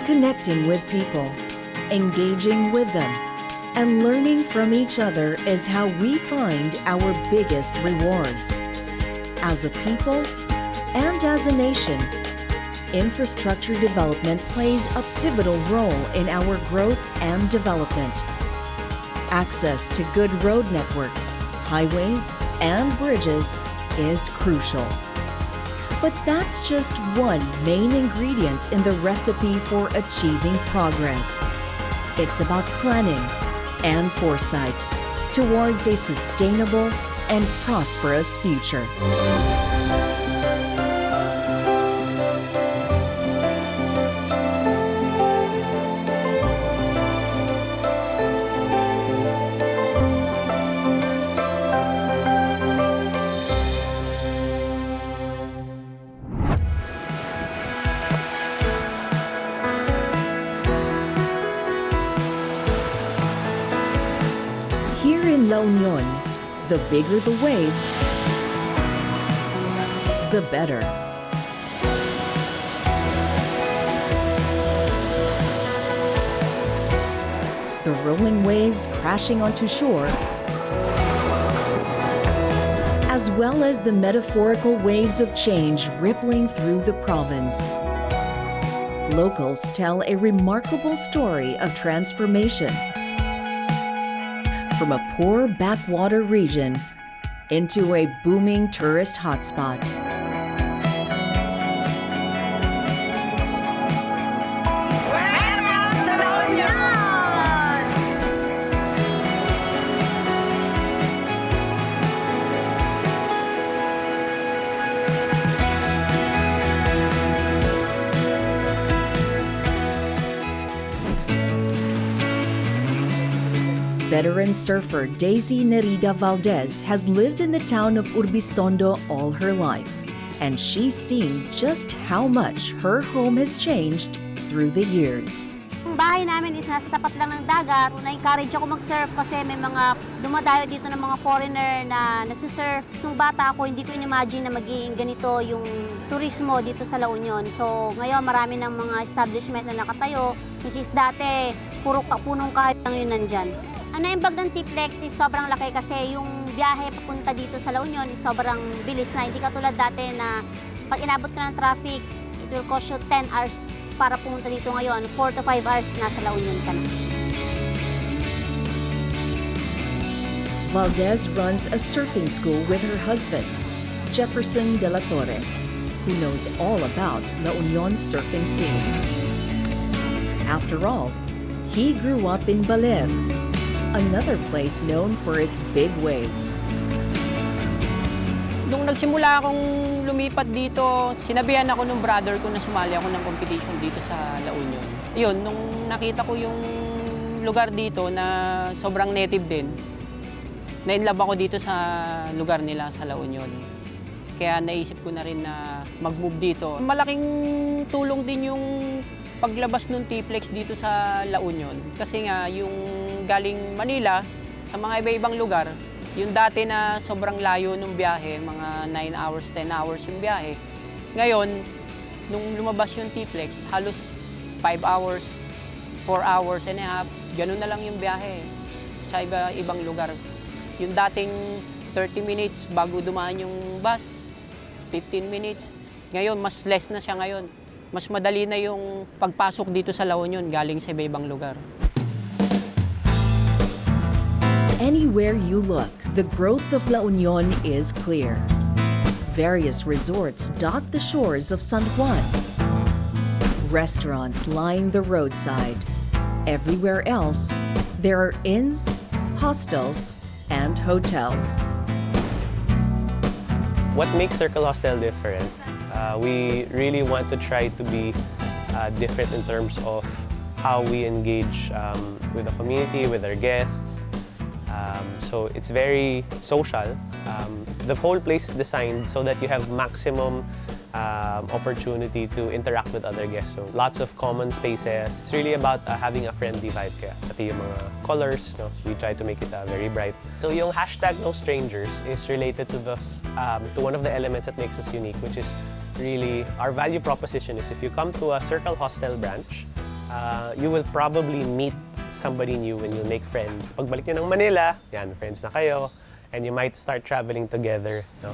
Connecting with people, engaging with them, and learning from each other is how we find our biggest rewards. As a people and as a nation, infrastructure development plays a pivotal role in our growth and development. Access to good road networks, highways, and bridges is crucial. But that's just one main ingredient in the recipe for achieving progress. It's about planning and foresight towards a sustainable and prosperous future. Here in La Union, the bigger the waves, the better. The rolling waves crashing onto shore, as well as the metaphorical waves of change rippling through the province. Locals tell a remarkable story of transformation. From a poor backwater region into a booming tourist hotspot. Veteran surfer Daisy Nerida Valdez has lived in the town of Urbistondo all her life, and she's seen just how much her home has changed through the years. Ang bahay namin is nasa tapat lang ng dagat. Na-encourage ako mag-surf kasi may mga dumadayo dito ng mga foreigner na nagsusurf. Nung bata ako, hindi ko in-imagine na magiging ganito yung turismo dito sa La Union. So ngayon marami ng mga establishment na nakatayo, which is dati puro punong kahoy lang yun nandyan. Ang naimbag ng T-Flex is sobrang laki kasi yung biyahe papunta dito sa La Union is sobrang bilis na. Hindi katulad dati na pag inabot ka ng traffic, it will cost you 10 hours para pumunta dito ngayon. 4 to 5 hours nasa La Union ka na. Valdez runs a surfing school with her husband, Jefferson de la Torre, who knows all about La Union's surfing scene. After all, he grew up in Baler, another place known for its big waves. Nung nagsimula akong lumipat dito, sinabihan ako ng brother ko na sumali ako ng competition dito sa La Union. Yun, nung nakita ko yung lugar dito na sobrang native din, na-inlove ako dito sa lugar nila sa La Union. Kaya naisip ko na rin na mag-move dito. Malaking tulong din yung paglabas ng T-Flex dito sa La Union. Kasi nga, yung galing Manila, sa mga iba-ibang lugar, yung dati na sobrang layo ng biyahe, mga 9 hours, 10 hours yung biyahe. Ngayon, nung lumabas yung T-Flex, halos 5 hours, 4 hours and a half, ganun na lang yung biyahe sa iba-ibang lugar. Yung dating 30 minutes bago dumaan yung bus, 15 minutes. Ngayon, mas less na siya ngayon. Mas madali na yung pagpasok dito sa La Union galing sa iba-ibang lugar. Anywhere you look, the growth of La Union is clear. Various resorts dot the shores of San Juan. Restaurants line the roadside. Everywhere else, there are inns, hostels, and hotels. What makes Circle Hostel different? We really want to try to be different in terms of how we engage with the community, with our guests. So it's very social. The whole place is designed so that you have maximum opportunity to interact with other guests. So lots of common spaces. It's really about having a friendly vibe. Kaya pati yung mga colors, no? We try to make it very bright. So yung hashtag No Strangers is related to to one of the elements that makes us unique, which is really our value proposition is if you come to a Circle Hostel branch, you will probably meet somebody new and you'll make friends. Pagbalik nyo ng Manila, yan, friends na kayo, and you might start traveling together. No?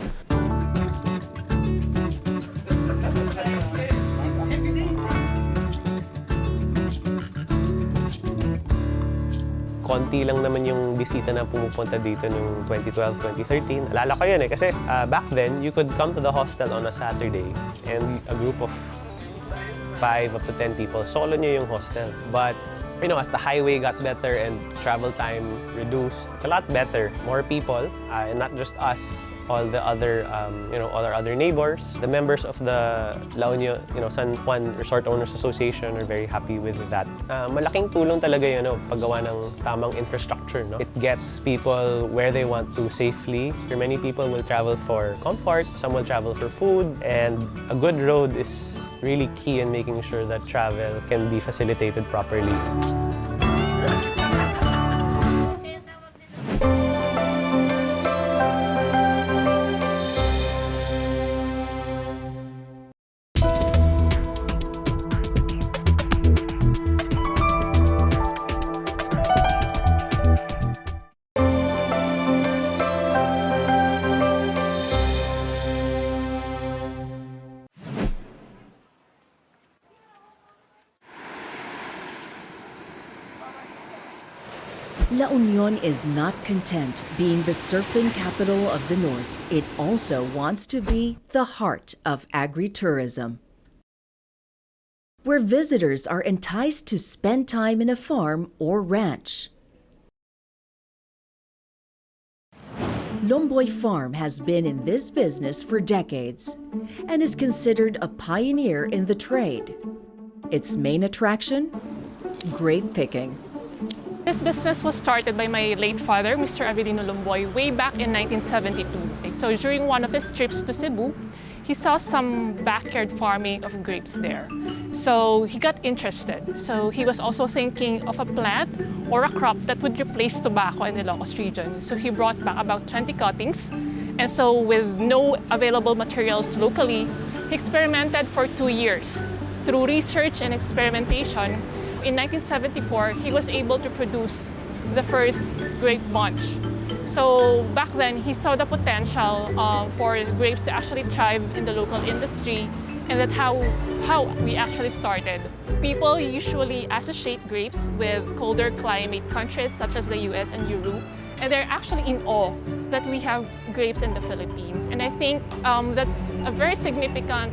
Konti lang naman yung bisita na pumupunta dito noong 2012, 2013. Alala ko yun kasi back then, you could come to the hostel on a Saturday and a group of 5 up to 10 people, solo nyo yung hostel. But you know, as the highway got better and travel time reduced, it's a lot better. More people, and not just us, all the other, all our other neighbors. The members of the La Union, San Juan Resort Owners Association are very happy with that. Malaking tulong talaga yun, paggawa ng tamang infrastructure. No? It gets people where they want to safely. Many people will travel for comfort, some will travel for food, and a good road is really key in making sure that travel can be facilitated properly. La Union is not content being the surfing capital of the North. It also wants to be the heart of agri-tourism, where visitors are enticed to spend time in a farm or ranch. Lomboy Farm has been in this business for decades and is considered a pioneer in the trade. Its main attraction? Grape picking. This business was started by my late father, Mr. Avelino Lomboy, way back in 1972. So during one of his trips to Cebu, he saw some backyard farming of grapes there. So he got interested. So he was also thinking of a plant or a crop that would replace tobacco in the Ilocos region. So he brought back about 20 cuttings. And so with no available materials locally, he experimented for 2 years. Through research and experimentation, in 1974, he was able to produce the first grape bunch. So back then, he saw the potential for grapes to actually thrive in the local industry, and that's how we actually started. People usually associate grapes with colder climate countries such as the US and Europe, and they're actually in awe that we have grapes in the Philippines. And I think that's a very significant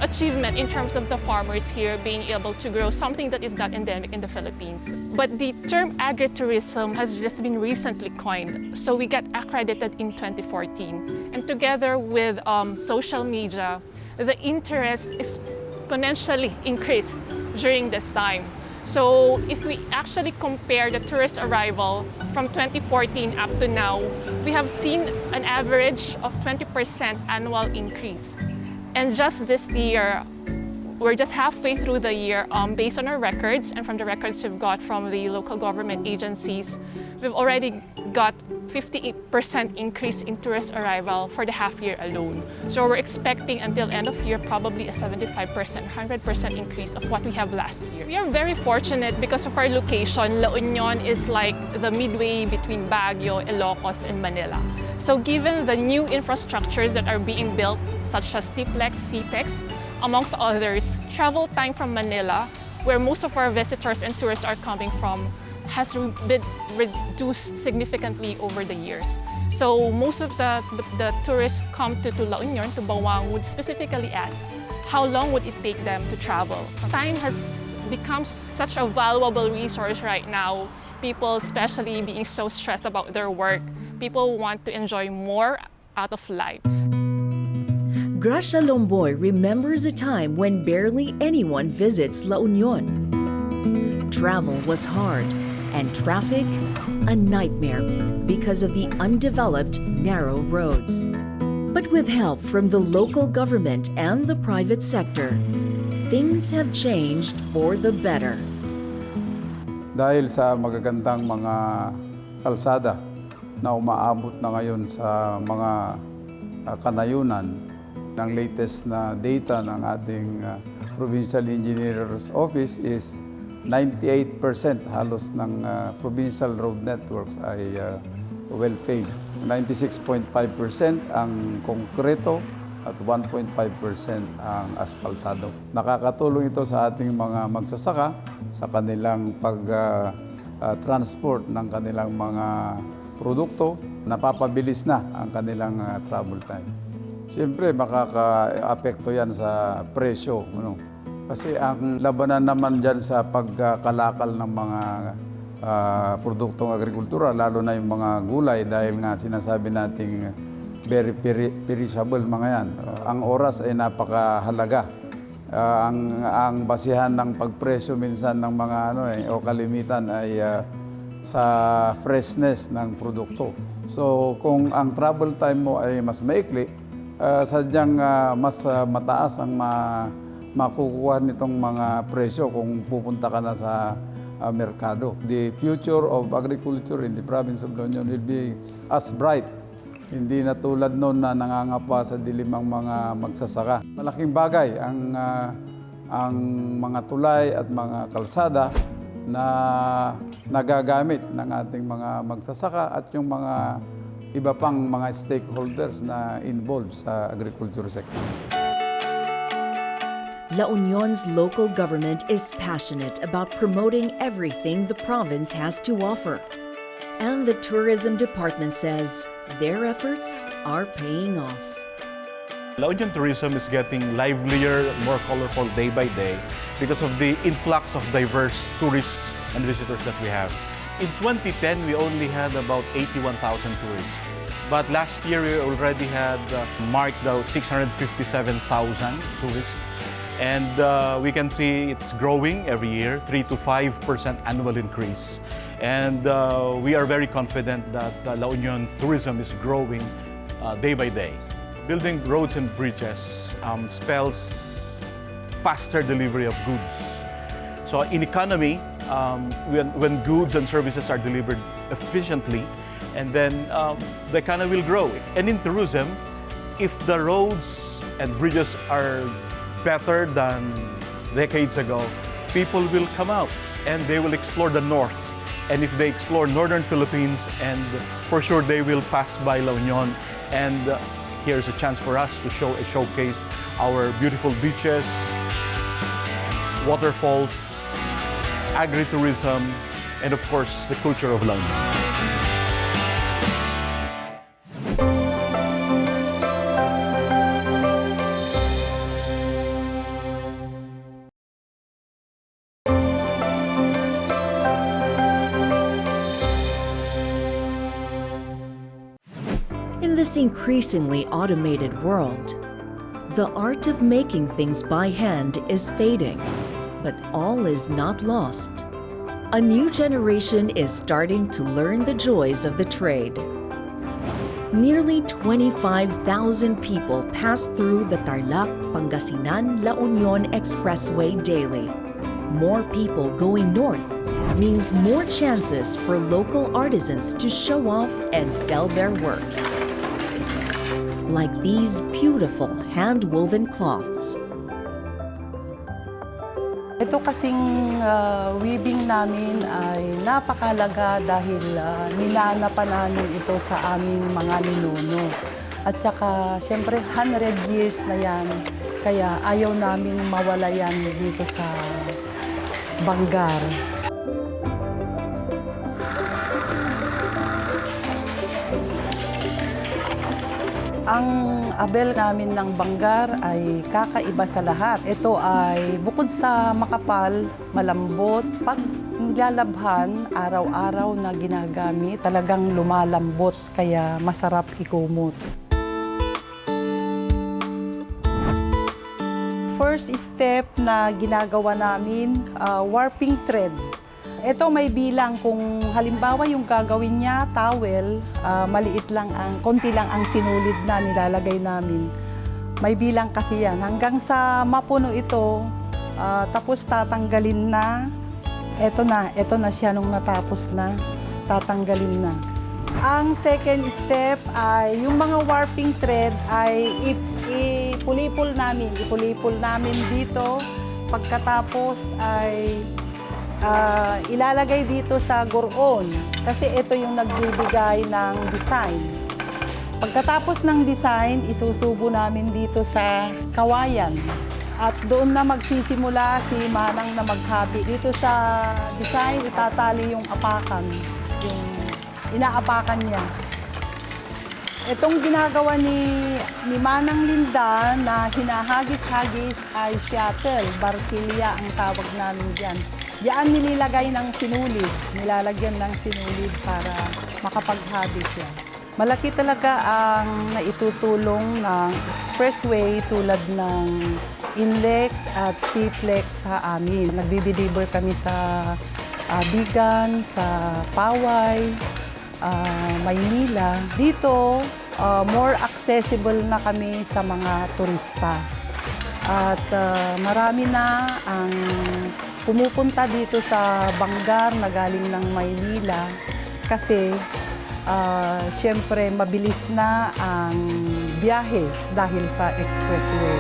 achievement in terms of the farmers here being able to grow something that is not endemic in the Philippines. But the term agritourism has just been recently coined. So we got accredited in 2014. And together with social media, the interest exponentially increased during this time. So if we actually compare the tourist arrival from 2014 up to now, we have seen an average of 20% annual increase. And just this year, we're just halfway through the year, based on our records and from the records we've got from the local government agencies, we've already got 58% increase in tourist arrival for the half year alone. So we're expecting until end of year probably a 75%, 100% increase of what we have last year. We are very fortunate because of our location. La Union is like the midway between Baguio, Ilocos, and Manila. So given the new infrastructures that are being built, such as TPLEX, CTEX, amongst others, travel time from Manila, where most of our visitors and tourists are coming from, has been reduced significantly over the years. So most of the tourists come to La Union, to Bawang, would specifically ask, how long would it take them to travel? Time has become such a valuable resource right now. People, especially being so stressed about their work, people want to enjoy more out of life. Gracia Lomboy remembers a time when barely anyone visits La Union. Travel was hard and traffic a nightmare because of the undeveloped narrow roads. But with help from the local government and the private sector, things have changed for the better. Dahil sa magagandang mga kalsada na umaabot na ngayon sa mga kanayunan, ng latest na data ng ating Provincial Engineer's Office is 98% halos ng provincial road networks ay well-paved. 96.5% ang konkreto at 1.5% ang aspaltado. Nakakatulong ito sa ating mga magsasaka sa kanilang pag-transport ng kanilang mga produkto. Napapabilis na ang kanilang travel time. Siyempre, makaka-apekto yan sa presyo. Kasi ang labanan naman dyan sa pagkalakal ng mga produktong agrikultura, lalo na yung mga gulay dahil nga sinasabi nating very perishable mga yan. Ang oras ay napakahalaga. Ang basihan ng pagpresyo minsan ng mga o kalimitan ay sa freshness ng produkto. So kung ang travel time mo ay mas maikli, sadyang mas mataas ang makukuha nitong mga presyo kung pupunta ka na sa merkado. The future of agriculture in the province of La Union will be as bright. Hindi na tulad noon na nangangapa sa dilim ang mga magsasaka. Malaking bagay ang mga tulay at mga kalsada na nagagamit ng ating mga magsasaka at yung mga iba pang mga stakeholders na involved sa agriculture sector. La Union's local government is passionate about promoting everything the province has to offer. And the tourism department says their efforts are paying off. La Union tourism is getting livelier, more colorful day by day because of the influx of diverse tourists and visitors that we have. In 2010, we only had about 81,000 tourists. But last year, we already had marked out 657,000 tourists. And we can see it's growing every year, 3 to 5% annual increase. And we are very confident that La Union tourism is growing day by day. Building roads and bridges spells faster delivery of goods. So in economy, when goods and services are delivered efficiently, and then the economy will grow. And in tourism, if the roads and bridges are better than decades ago, people will come out and they will explore the north. And if they explore northern Philippines, and for sure they will pass by La Union. And here's a chance for us to showcase our beautiful beaches, waterfalls, agri-tourism, and of course the culture of La Union. In this increasingly automated world, the art of making things by hand is fading, but all is not lost. A new generation is starting to learn the joys of the trade. Nearly 25,000 people pass through the Tarlac, Pangasinan, La Union Expressway daily. More people going north means more chances for local artisans to show off and sell their work. Like these beautiful hand-woven cloths. Ito kasing weaving namin ay napakalaga dahil ninanapan namin ito sa aming mga ninuno. At saka, siyempre, 100 years na yan. Kaya ayaw namin mawala yan dito sa Bangar. Ang abel namin ng Bangar ay kakaiba sa lahat. Ito ay bukod sa makapal, malambot, pag nilalabhan, araw-araw na ginagamit, talagang lumalambot kaya masarap ikumot. First step na ginagawa namin, warping thread. Ito may bilang kung halimbawa yung gagawin niya, towel, maliit lang konti lang ang sinulid na nilalagay namin. May bilang kasi yan. Hanggang sa mapuno ito, tapos tatanggalin na. Ito na siya nung natapos na, tatanggalin na. Ang second step ay yung mga warping thread ay ipulipol namin dito. Pagkatapos ay ilalagay dito sa goron kasi ito yung nagbibigay ng design. Pagkatapos ng design, isusubo namin dito sa kawayan. At doon na magsisimula si Manang na maghabi. Dito sa design, itatali yung apakan, yung inaapakan niya. Itong ginagawa ni Manang Linda na hinahagis-hagis ay shuttle, barkilya ang tawag namin dyan. Diyan nililagay ng sinulid, nilalagyan ng sinulid para makapaghabis siya. Malaki talaga ang naitutulong ng expressway tulad ng Inlex at T-Flex sa amin. Nagbi-deliver kami sa Bigan, sa Paway, Maynila. Dito, more accessible na kami sa mga turista. At marami na ang pumupunta dito sa Bangar na galing ng Maynila kasi siyempre mabilis na ang biyahe dahil sa expressway.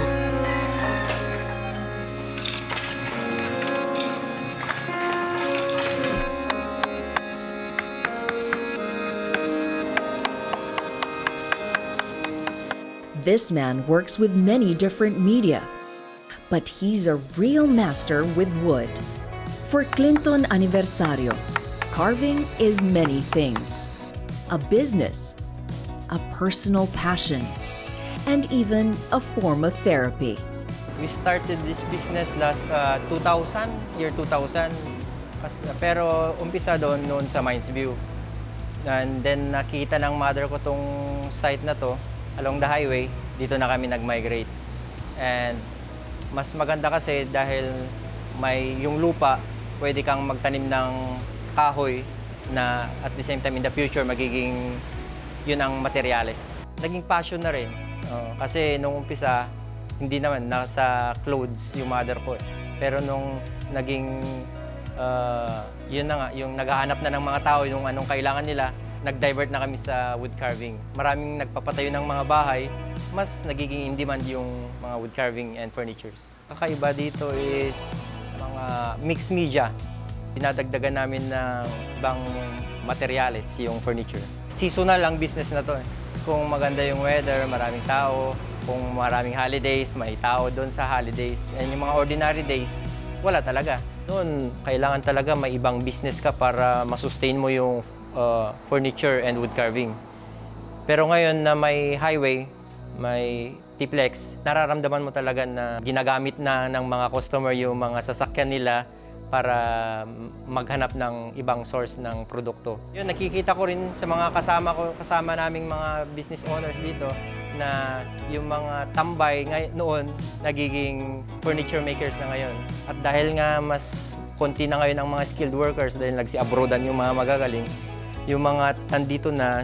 This man works with many different media, but he's a real master with wood. For Clinton Aniversario, carving is many things. A business, a personal passion, and even a form of therapy. We started this business last 2000, year 2000. Pero umpisa doon noon sa Mines View. And then nakita ng mother ko tong site na to along the highway. Dito na kami nag-migrate. And mas maganda kasi dahil may yung lupa, pwede kang magtanim ng kahoy na at the same time in the future magiging yun ang materyales. Naging passion na rin. Kasi nung umpisa, hindi naman nasa clothes yung mother ko. Pero nung naging yun na nga, yung naghahanap na ng mga tao yung anong kailangan nila, nag-divert na kami sa wood carving. Maraming nagpapatayo ng mga bahay, mas nagiging in demand yung mga wood carving and furnitures. Kakaiba dito is mga mixed media. Dinadagdagan namin ng ibang materyales yung furniture. Seasonal ang business na to. Kung maganda yung weather, maraming tao. Kung maraming holidays, may tao doon sa holidays. And yung mga ordinary days, wala talaga. Noon, kailangan talaga may ibang business ka para masustain mo yung furniture and wood carving. Pero ngayon na may highway, may T-Flex, nararamdaman mo talaga na ginagamit na ng mga customer yung mga sasakyan nila para maghanap ng ibang source ng produkto. Yun, nakikita ko rin sa mga kasama naming mga business owners dito na yung mga tambay noon nagiging furniture makers na ngayon. At dahil nga mas konti na ngayon ang mga skilled workers dahil nagsi-abroadan yung mga magagaling, yung mga andito na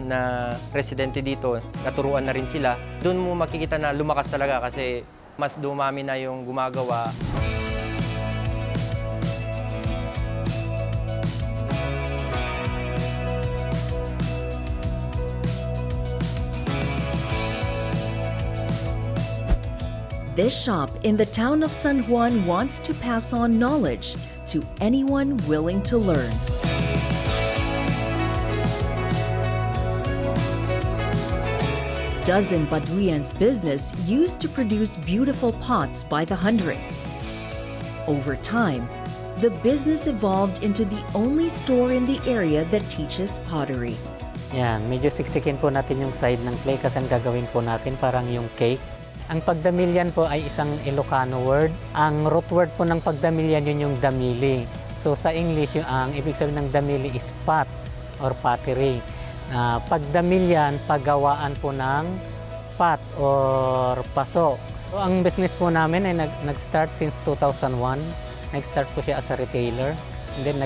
residente dito, naturuan na rin sila, doon mo makikita na lumakas talaga kasi mas dumami na yung gumagawa. This shop in the town of San Juan wants to pass on knowledge to anyone willing to learn. Dozen Baduyan's business used to produce beautiful pots by the hundreds. Over time, the business evolved into the only store in the area that teaches pottery. Yan, medyo siksikin po natin yung side ng clay kasi ang gagawin po natin parang yung cake. Ang pagdamilyan po ay isang Ilocano word. Ang root word po ng pagdamilyan yun yung damili. So sa English, ang ibig sabihin ng damili is pot or pottery. Pagdamilyan, paggawaan po ng pot or paso. So ang business po namin ay nag-start since 2001. Nag-start po siya as a retailer. And then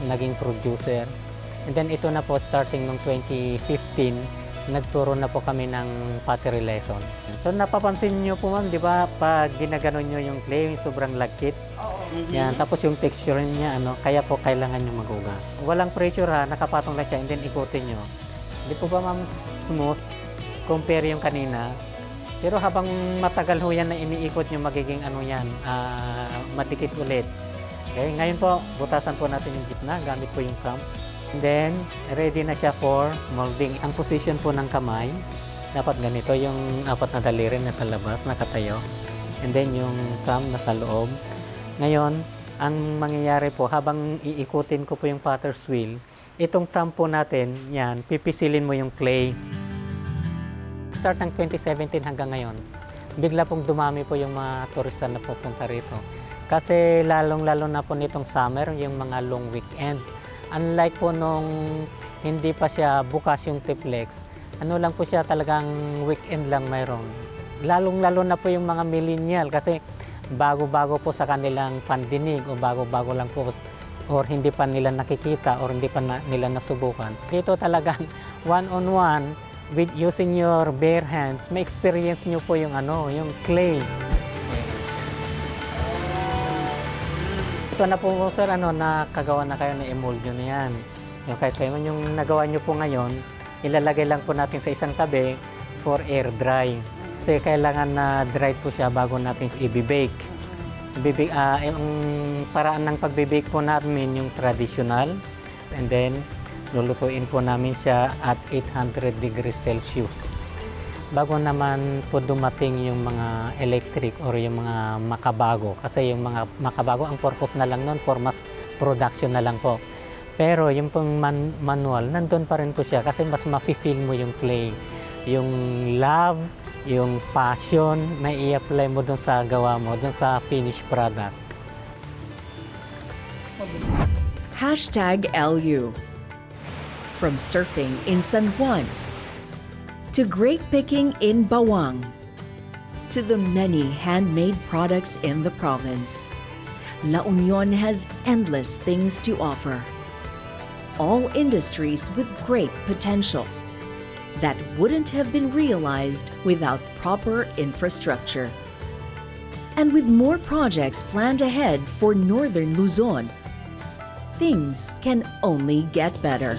naging producer. And then ito na po starting noong 2015. Nagturo na po kami ng pottery lesson. So napapansin nyo po ma'am, di ba, pag ginaganon nyo yung clay, sobrang lagkit. Yan, tapos yung texture niya, kaya po kailangan nyo magugas. Walang pressure ha, nakapatong lang siya, and then ikutin nyo. Di po ba ma'am smooth, compare yung kanina. Pero habang matagal ho yan na iniikot nyo, magiging yan, matikit ulit. Okay, ngayon po, butasan po natin yung gitna gamit po yung clamp. And then, ready na siya for molding. Ang position po ng kamay, dapat ganito, yung apat na daliri nasa labas, nakatayo. And then, yung clamp nasa loob. Ngayon, ang mangyayari po, habang iikutin ko po yung potter's wheel, itong clamp po natin, yan, pipisilin mo yung clay. Start ng 2017 hanggang ngayon, bigla pong dumami po yung mga turista na pupunta rito. Kasi lalong-lalo na po nitong summer, yung mga long weekend. Unlike po nung hindi pa siya bukas yung Tiplex, ano lang po siya, talagang weekend lang mayroon. Lalong-lalo na po yung mga millennial kasi bago-bago po sa kanilang pandinig o bago-bago lang po or hindi pa nila nakikita or hindi pa nila nasubukan. Dito talagang one-on-one with using your bare hands, may experience nyo po yung yung clay. Ito na po sir, nakagawa na kayo na i-mold nyo na yan. Yung kahit kayo, yung nagawa nyo po ngayon, ilalagay lang po natin sa isang tabi for air dry. Kasi kailangan na dry po siya bago natin i-bake. Yung paraan ng pag-bake po namin yung traditional. And then, lulutuin po namin siya at 800 degrees Celsius. Bago naman po dumating yung mga electric or yung mga makabago. Kasi yung mga makabago, ang purpose na lang nun for mass production na lang po. Pero yung pong manual, nandun pa rin po siya kasi mas mafe-feel mo yung clay. Yung love, yung passion na i-apply mo dun sa gawa mo, dun sa finished product. #LU. From surfing in San Juan, to grape picking in Bawang, to the many handmade products in the province, La Union has endless things to offer. All industries with great potential that wouldn't have been realized without proper infrastructure. And with more projects planned ahead for Northern Luzon, things can only get better.